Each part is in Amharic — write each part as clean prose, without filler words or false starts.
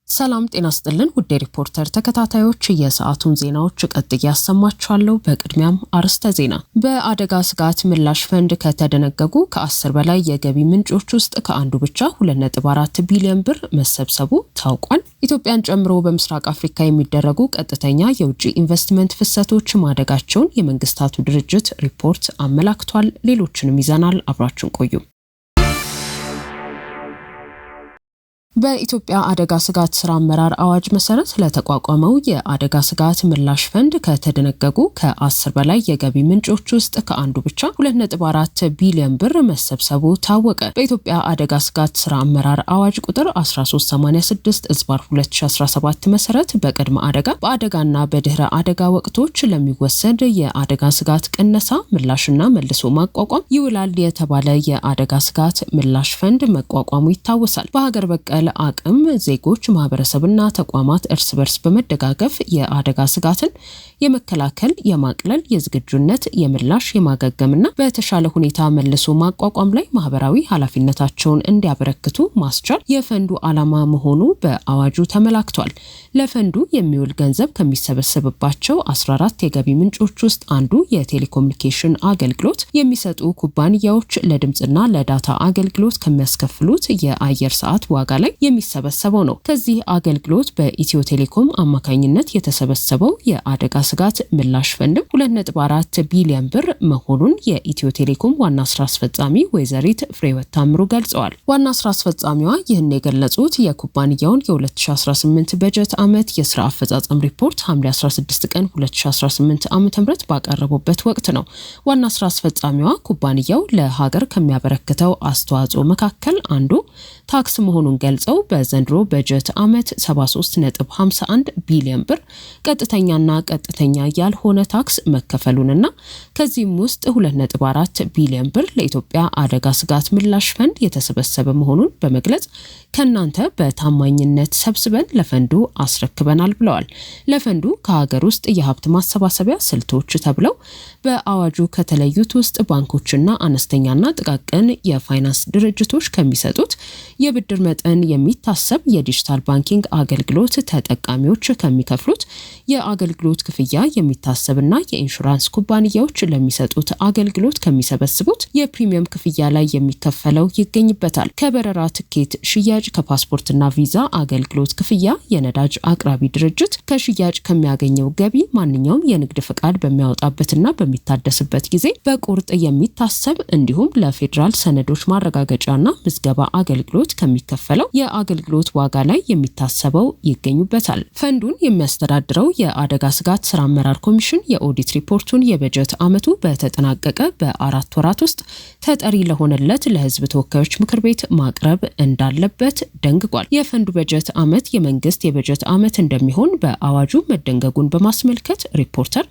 ሰላም ጤና ይስጥልን ውድ ሪፖርተር ተከታታዮች የሰዓቱን ዜናዎች ቀጥዬ ያሰማችኋለሁ። በቅድሚያም አርዕስተ ዜና። በአደጋ ስጋት ምላሽ ፈንድ ከተደነገጉ ከ10 በላይ የገቢ ምንጮች ውስጥ ከአንዱ ብቻ 2.4 ቢሊዮን ብር መሰብሰቡ ታውቋል። ኢትዮጵያን ጨምሮ በምስራቅ አፍሪካ የሚደረጉ ቀጥተኛ የውጭ ኢንቨስትመንት ፍሰቶች ማደጋቸውን የመንግስታቱ ድርጅት ሪፖርት አመላክቷል። ሌሎችንም ይዘናል። አብራችሁን ቆዩ። በኢትዮጵያ አደጋ ስጋት ስራ አመራር አዋጅ መሰረት ለተቋቋመው የአደጋ ስጋት ምላሽ ፈንድ ከተደነገጉ ከ10 በላይ የገቢ ምንጮች ውስጥ ከአንዱ ብቻ 2.4 ቢሊዮን ብር መሰብሰቡ ታወቀ። በኢትዮጵያ አደጋ ስጋት ስራ አመራር አዋጅ ቁጥር 1386/2017 መሰረት በቅድመ አደጋ፣ በአደጋና በድህረ አደጋ ወቅቶች ለሚወሰድ የአደጋ ስጋት ቅነሳ ምላሽና መልሶ ማቋቋም ይውላል የተባለ የአደጋ ስጋት ምላሽ ፈንድ መቋቋሙ ይታወሳል። በሀገር በቀል አቅም ዜጎች፣ ማህበረሰብና ተቋማት እርስ በርስ በመደጋገፍ የአደጋ ስጋትን የመከላከል፣ የማቅለል፣ የዝግጁነት፣ የምላሽ፣ የማገገምና በተሻለ ሁኔታ መልሶ ማቋቋም ላይ ማህበራዊ ኃላፊነታቸውን እንዲያበረክቱ ማስቻል የፈንዱ ዓላማ መሆኑ በአዋጁ ተመላክቷል። ለፈንዱ የሚውል ገንዘብ ከሚሰበሰብባቸው 14 የገቢ ምንጮች ውስጥ አንዱ የቴሌኮሙኒኬሽን አገልግሎት የሚሰጡ ኩባንያዎች ለድምጽና ለዳታ አገልግሎት ከሚያስከፍሉት የአየር ሰዓት ዋጋ ላይ የሚሰበሰበው ነው። ከዚህ አገልግሎት በኢትዮ ቴሌኮም አማካኝነት የተሰበሰበው የአደጋ ስጋት ምላሽ ፈንድም 2.4 ቢሊዮን ብር መሆኑን የኢትዮ ቴሌኮም ዋና ስራ አስፈጻሚ ወይዘሪት ፍሬህይወት ታምሩ ገልጸዋል። ዋና ስራ አስፈጻሚዋ ይህን የገለጹት የኩባንያውን የ2018 በጀት ዓመት የስራ አፈጻጸም ሪፖርት ሐምሌ 16 ቀን 2018 ዓ.ም ባቀረቡበት ወቅት ነው። ዋና ስራ አስፈጻሚዋ ኩባንያው ለሀገር ከሚያበረክተው አስተዋጽኦ መካከል አንዱ ታክስ መሆኑን ገልጸው በዘንድሮ በጀት ዓመት 73.51 ቢሊዮን ብር ቀጥተኛና ቀጥተኛ ያልሆነ ታክስ መከፈሉንና ከዚህም ውስጥ 2.4 ቢሊዮን ብር ለኢትዮጵያ አደጋ ስጋት ምላሽ ፈንድ የተሰበሰበ መሆኑን በመግለጽ ከናንተ በታማኝነት ሰብስበን ለፈንዱ አስረክበናል ብለዋል። ለፈንዱ ከሀገር ውስጥ የሀብት ማሰባሰቢያ ስልቶች ተብለው በአዋጁ ከተለዩት ውስጥ ባንኮችና አነስተኛና ጥቃቅን የፋይናንስ ድርጅቶች ከሚሰጡት የብድር መጠን የሚታሰብ የዲጂታል ባንኪንግ አገልግሎት ተጠቃሚዎች ከሚከፍሉት የአገልግሎት ክፍያ የሚታሰብና የኢንሹራንስ ኩባንያዎች ለሚሰጡት አገልግሎት ከሚሰበስቡት የፕሪሚየም ክፍያ ላይ የሚከፈለው ይገኝበታል። ከበረራ ትኬት ሽያጭ፣ ከፓስፖርትና ቪዛ አገልግሎት ክፍያ፣ የነዳጅ አቅራቢ ድርጅት ከሽያጭ ከሚያገኘው ገቢ፣ ማንኛውም የንግድ ፈቃድ በሚያወጣበትና በሚታደስበት ጊዜ በቁርጥ የሚታሰብ እንዲሁም ለፌዴራል ሰነዶች ማረጋገጫና ምዝገባ አገልግሎት ከሚከፈለው የአገልግሎት ዋጋ ላይ የሚታሰበው ይገኙበታል። ፈንዱን የሚያስተዳድረው የአደጋ ስጋት ስራ አመራር ኮሚሽን የኦዲት ሪፖርቱን የበጀት ዓመቱ በተጠናቀቀ በ4 ወራት ውስጥ ተጠሪ ለሆነለት ለሕዝብ ተወካዮች ምክር ቤት ማቅረብ እንዳለበት ደንግጓል። የፈንዱ በጀት ዓመት የመንግስት የበጀት ዓመት እንደሚሆን በአዋጁ መደንገጉን በማስመልከት ሪፖርተር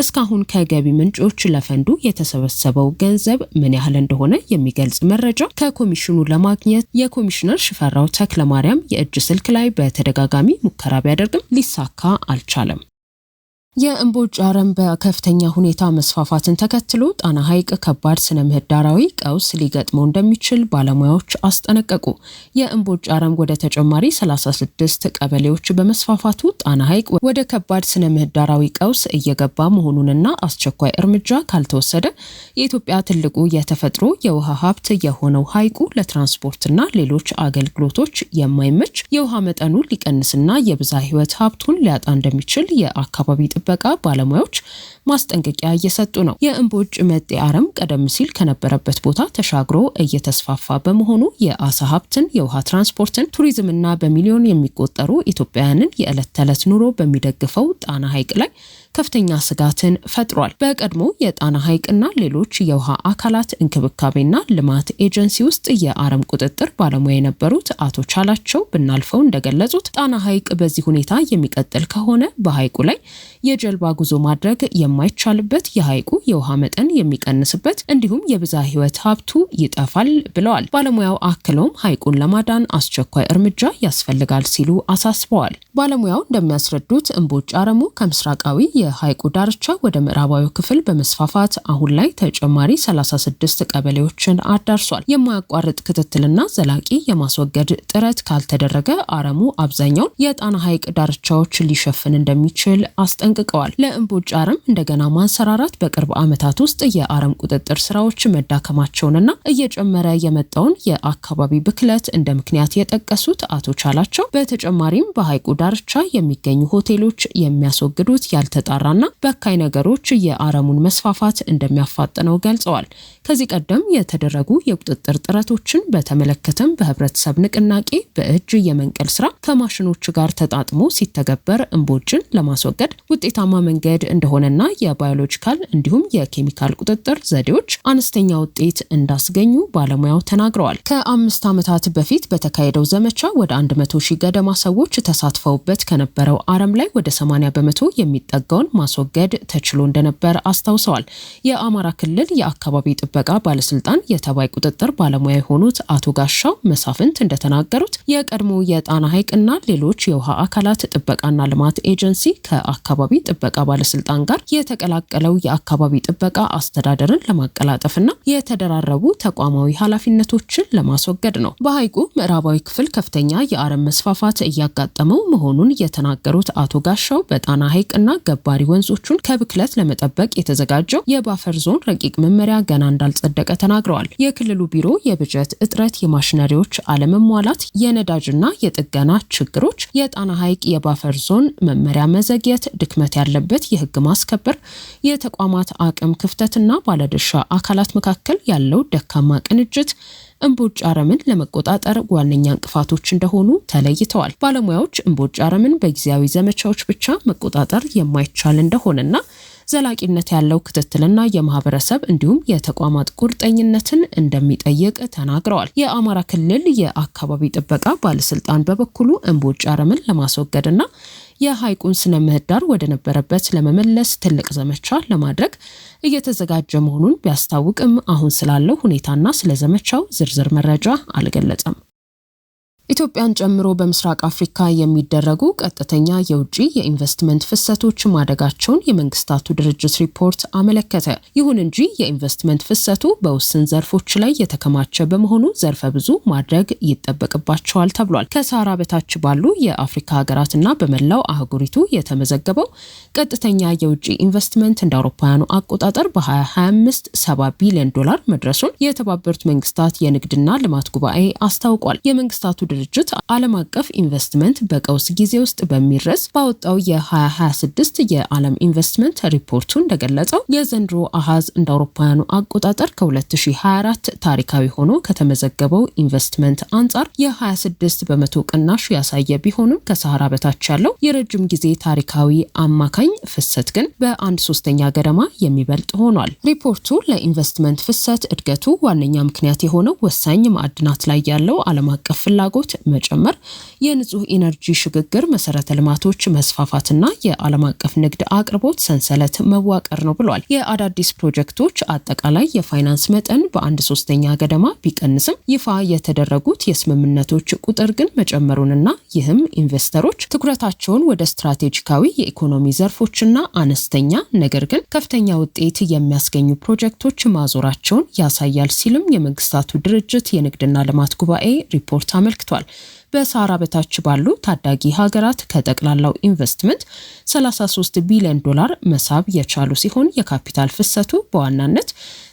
እስካሁን ከገቢ ምንጮች ለፈንዱ የተሰበሰበው ገንዘብ ምን ያህል እንደሆነ የሚገልጽ መረጃ ከኮሚሽኑ ለማግኘት የኮሚሽነር ሽፈራው ተክለማርያም የእጅ ስልክ ላይ በተደጋጋሚ ሙከራ ቢያደርግም ሊሳካ አልቻለም። የእምቦጭ አረም በከፍተኛ ሁኔታ መስፋፋትን ተከትሎ ጣና ሐይቅ ከባድ ስነ ምህዳራዊ ቀውስ ሊገጥመው እንደሚችል ባለሙያዎች አስጠነቀቁ። የእምቦጭ አረም ወደ ተጨማሪ 36 ቀበሌዎች በመስፋፋቱ ጣና ሐይቅ ወደ ከባድ ስነ ምህዳራዊ ቀውስ እየገባ መሆኑንና አስቸኳይ እርምጃ ካልተወሰደ የኢትዮጵያ ትልቁ የተፈጥሮ የውሃ ሀብት የሆነው ሐይቁ ለትራንስፖርትና ሌሎች አገልግሎቶች የማይመች የውሃ መጠኑ ሊቀንስና የብዝሃ ሕይወት ሀብቱን ሊያጣ እንደሚችል የአካባቢ ጥበቃ ባለሙያዎች ማስጠንቀቂያ እየሰጡ ነው። የእምቦጭ መጤ አረም ቀደም ሲል ከነበረበት ቦታ ተሻግሮ እየተስፋፋ በመሆኑ የአሳ ሀብትን፣ የውሃ ትራንስፖርትን፣ ቱሪዝምና በሚሊዮን የሚቆጠሩ ኢትዮጵያውያንን የዕለት ተዕለት ኑሮ በሚደግፈው ጣና ሐይቅ ላይ ከፍተኛ ስጋትን ፈጥሯል። በቀድሞ የጣና ሐይቅና ሌሎች የውሃ አካላት እንክብካቤና ልማት ኤጀንሲ ውስጥ የአረም ቁጥጥር ባለሙያ የነበሩት አቶ ቻላቸው ብናልፈው እንደገለጹት ጣና ሐይቅ በዚህ ሁኔታ የሚቀጥል ከሆነ በሐይቁ ላይ የጀልባ ጉዞ ማድረግ የማይቻልበት፣ የሐይቁ የውሃ መጠን የሚቀንስበት እንዲሁም የብዝሃ ሕይወት ሀብቱ ይጠፋል ብለዋል። ባለሙያው አክለውም ሐይቁን ለማዳን አስቸኳይ እርምጃ ያስፈልጋል ሲሉ አሳስበዋል። ባለሙያው እንደሚያስረዱት እምቦጭ አረሙ ከምስራቃዊ የሐይቁ ዳርቻ ወደ ምዕራባዊ ክፍል በመስፋፋት አሁን ላይ ተጨማሪ 36 ቀበሌዎችን አዳርሷል። የማያቋርጥ ክትትልና ዘላቂ የማስወገድ ጥረት ካልተደረገ አረሙ አብዛኛውን የጣና ሐይቅ ዳርቻዎች ሊሸፍን እንደሚችል አስጠንቅቀዋል። ለእምቦጭ አረም እንደገና ማንሰራራት በቅርብ ዓመታት ውስጥ የአረም ቁጥጥር ስራዎች መዳከማቸውንና እየጨመረ የመጣውን የአካባቢ ብክለት እንደ ምክንያት የጠቀሱት አቶ ቻላቸው በተጨማሪም በሐይቁ ዳርቻ የሚገኙ ሆቴሎች የሚያስወግዱት ያልተጣራና በካይ ነገሮች የአረሙን መስፋፋት እንደሚያፋጥነው ገልጸዋል። ከዚህ ቀደም የተደረጉ የቁጥጥር ጥረቶችን በተመለከተም በህብረተሰብ ንቅናቄ በእጅ የመንቀል ስራ ከማሽኖች ጋር ተጣጥሞ ሲተገበር እምቦጭን ለማስወገድ ውጤታማ መንገድ እንደሆነና የባዮሎጂካል እንዲሁም የኬሚካል ቁጥጥር ዘዴዎች አነስተኛ ውጤት እንዳስገኙ ባለሙያው ተናግረዋል። ከ5 ዓመታት በፊት በተካሄደው ዘመቻ ወደ 100 ሺህ ገደማ ሰዎች ተሳትፈውበት ከነበረው አረም ላይ ወደ 80 በመቶ የሚጠጋውን ማስወገድ ተችሎ እንደነበር አስታውሰዋል። የአማራ ክልል የአካባቢ ጥበቃ ባለስልጣን የተባይ ቁጥጥር ባለሙያ የሆኑት አቶ ጋሻው መሳፍንት እንደተናገሩት የቀድሞ የጣና ሐይቅና ሌሎች የውሃ አካላት ጥበቃና ልማት ኤጀንሲ ከአካባቢ ጥበቃ ባለስልጣን ጋር የተቀላቀለው የአካባቢ ጥበቃ አስተዳደርን ለማቀላጠፍና የተደራረቡ ተቋማዊ ኃላፊነቶችን ለማስወገድ ነው። በሐይቁ ምዕራባዊ ክፍል ከፍተኛ የአረም መስፋፋት እያጋጠመው መሆኑን የተናገሩት አቶ ጋሻው በጣና ሐይቅና ገባሪ ወንዞቹን ከብክለት ለመጠበቅ የተዘጋጀው የባፈር ዞን ረቂቅ መመሪያ ገና እንዳልጸደቀ ተናግረዋል። የክልሉ ቢሮ የበጀት እጥረት፣ የማሽነሪዎች አለመሟላት፣ የነዳጅና የጥገና ችግሮች፣ የጣና ሐይቅ የባፈር ዞን መመሪያ መዘግየት፣ ድክመት ያለበት የህግ ማስከበር፣ የተቋማት አቅም ክፍተትና ባለድርሻ አካላት መካከል ያለው ደካማ ቅንጅት እምቦጭ አረምን ለመቆጣጠር ዋነኛ እንቅፋቶች እንደሆኑ ተለይተዋል። ባለሙያዎች እምቦጭ አረምን በጊዜያዊ ዘመቻዎች ብቻ መቆጣጠር የማይቻል እንደሆነና ዘላቂነት ያለው ክትትልና የማህበረሰብ እንዲሁም የተቋማት ቁርጠኝነትን እንደሚጠይቅ ተናግረዋል። የአማራ ክልል የአካባቢ ጥበቃ ባለስልጣን በበኩሉ እምቦጭ አረምን ለማስወገድና የሐይቁን ስነ ምህዳር ወደ ነበረበት ለመመለስ ትልቅ ዘመቻ ለማድረግ እየተዘጋጀ መሆኑን ቢያስታውቅም አሁን ስላለው ሁኔታና ስለ ዘመቻው ዝርዝር መረጃ አልገለጸም። ኢትዮጵያን ጨምሮ በምስራቅ አፍሪካ የሚደረጉ ቀጥተኛ የውጭ የኢንቨስትመንት ፍሰቶች ማደጋቸውን የመንግስታቱ ድርጅት ሪፖርት አመለከተ። ይሁን እንጂ የኢንቨስትመንት ፍሰቱ በውስን ዘርፎች ላይ የተከማቸ በመሆኑ ዘርፈ ብዙ ማድረግ ይጠበቅባቸዋል ተብሏል። ከሳህራ በታች ባሉ የአፍሪካ ሀገራትና በመላው አህጉሪቱ የተመዘገበው ቀጥተኛ የውጭ ኢንቨስትመንት እንደ አውሮፓውያኑ አቆጣጠር በ2025 $70 ቢሊዮን መድረሱን የተባበሩት መንግስታት የንግድና ልማት ጉባኤ አስታውቋል። የመንግስታቱ ድርጅት ዓለም አቀፍ ኢንቨስትመንት በቀውስ ጊዜ ውስጥ በሚል ርዕስ ባወጣው የ2026 የዓለም ኢንቨስትመንት ሪፖርቱ እንደገለጸው የዘንድሮ አሃዝ እንደ አውሮፓውያኑ አቆጣጠር ከ2024 ታሪካዊ ሆኖ ከተመዘገበው ኢንቨስትመንት አንጻር የ26 በመቶ ቅናሽ ያሳየ ቢሆንም ከሰሃራ በታች ያለው የረጅም ጊዜ ታሪካዊ አማካኝ ፍሰት ግን በ1/3 ገደማ የሚበልጥ ሆኗል። ሪፖርቱ ለኢንቨስትመንት ፍሰት እድገቱ ዋነኛ ምክንያት የሆነው ወሳኝ ማዕድናት ላይ ያለው ዓለም አቀፍ ፍላጎት መጨመር፣ የንጹህ ኢነርጂ ሽግግር፣ መሰረተ ልማቶች መስፋፋትና የዓለም አቀፍ ንግድ አቅርቦት ሰንሰለት መዋቀር ነው ብሏል። የአዳዲስ ፕሮጀክቶች አጠቃላይ የፋይናንስ መጠን በ1/3 ገደማ ቢቀንስም ይፋ የተደረጉት የስምምነቶች ቁጥር ግን መጨመሩንና ይህም ኢንቨስተሮች ትኩረታቸውን ወደ ስትራቴጂካዊ የኢኮኖሚ ዘርፎችና አነስተኛ ነገር ግን ከፍተኛ ውጤት የሚያስገኙ ፕሮጀክቶች ማዞራቸውን ያሳያል ሲልም የመንግስታቱ ድርጅት የንግድና ልማት ጉባኤ ሪፖርት አመልክቷል። በሳህራ በታች ባሉ ታዳጊ ሀገራት ከጠቅላላው ኢንቨስትመንት $33 ቢሊዮን መሳብ የቻሉ ሲሆን የካፒታል ፍሰቱ በዋናነት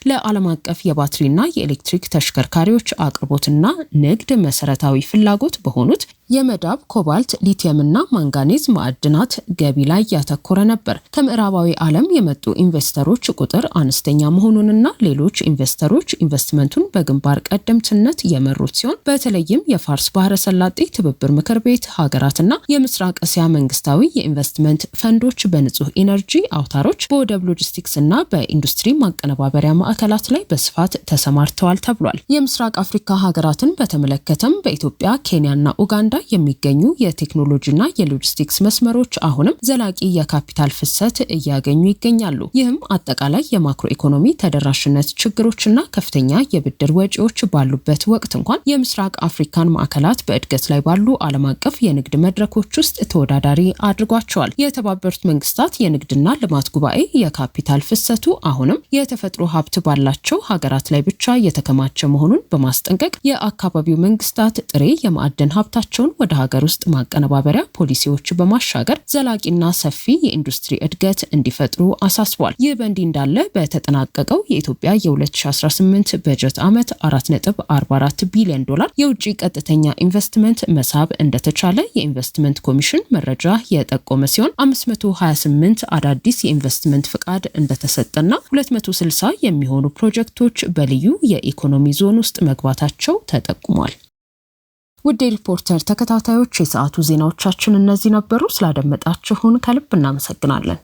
ለዓለም አቀፍ የባትሪና የኤሌክትሪክ ተሽከርካሪዎች አቅርቦትና ንግድ መሰረታዊ ፍላጎት በሆኑት የመዳብ፣ ኮባልት፣ ሊቲየምና ማንጋኔዝ ማዕድናት ገቢ ላይ ያተኮረ ነበር። ከምዕራባዊ ዓለም የመጡ ኢንቨስተሮች ቁጥር አነስተኛ መሆኑንና ሌሎች ኢንቨስተሮች ኢንቨስትመንቱን በግንባር ቀደምትነት የመሩት ሲሆን በተለይም የፋርስ ባህረ ሰላጤ ትብብር ምክር ቤት ሀገራትና የምስራቅ እስያ መንግስታዊ የኢንቨስትመንት ፈንዶች በንጹህ ኢነርጂ አውታሮች፣ በወደብ ሎጂስቲክስና በኢንዱስትሪ ማቀነባበሪያ ማዕከላት ላይ በስፋት ተሰማርተዋል ተብሏል። የምስራቅ አፍሪካ ሀገራትን በተመለከተም በኢትዮጵያ፣ ኬንያና ኡጋንዳ የሚገኙ የቴክኖሎጂና የሎጂስቲክስ መስመሮች አሁንም ዘላቂ የካፒታል ፍሰት እያገኙ ይገኛሉ። ይህም አጠቃላይ የማክሮ ኢኮኖሚ ተደራሽነት ችግሮችና ከፍተኛ የብድር ወጪዎች ባሉበት ወቅት እንኳን የምስራቅ አፍሪካን ማዕከላት በእድገት በሂደት ላይ ባሉ ዓለም አቀፍ የንግድ መድረኮች ውስጥ ተወዳዳሪ አድርጓቸዋል። የተባበሩት መንግስታት የንግድና ልማት ጉባኤ የካፒታል ፍሰቱ አሁንም የተፈጥሮ ሀብት ባላቸው ሀገራት ላይ ብቻ የተከማቸ መሆኑን በማስጠንቀቅ የአካባቢው መንግስታት ጥሬ የማዕድን ሀብታቸውን ወደ ሀገር ውስጥ ማቀነባበሪያ ፖሊሲዎች በማሻገር ዘላቂና ሰፊ የኢንዱስትሪ እድገት እንዲፈጥሩ አሳስቧል። ይህ በእንዲህ እንዳለ በተጠናቀቀው የኢትዮጵያ የ2018 በጀት ዓመት 4.44 ቢሊዮን ዶላር የውጭ ቀጥተኛ ኢንቨስትመንት መሳብ እንደተቻለ የኢንቨስትመንት ኮሚሽን መረጃ የጠቆመ ሲሆን 528 አዳዲስ የኢንቨስትመንት ፍቃድ እንደተሰጠና 260 የሚሆኑ ፕሮጀክቶች በልዩ የኢኮኖሚ ዞን ውስጥ መግባታቸው ተጠቁሟል። ውድ ሪፖርተር ተከታታዮች የሰዓቱ ዜናዎቻችን እነዚህ ነበሩ። ስላደመጣችሁን ከልብ እናመሰግናለን።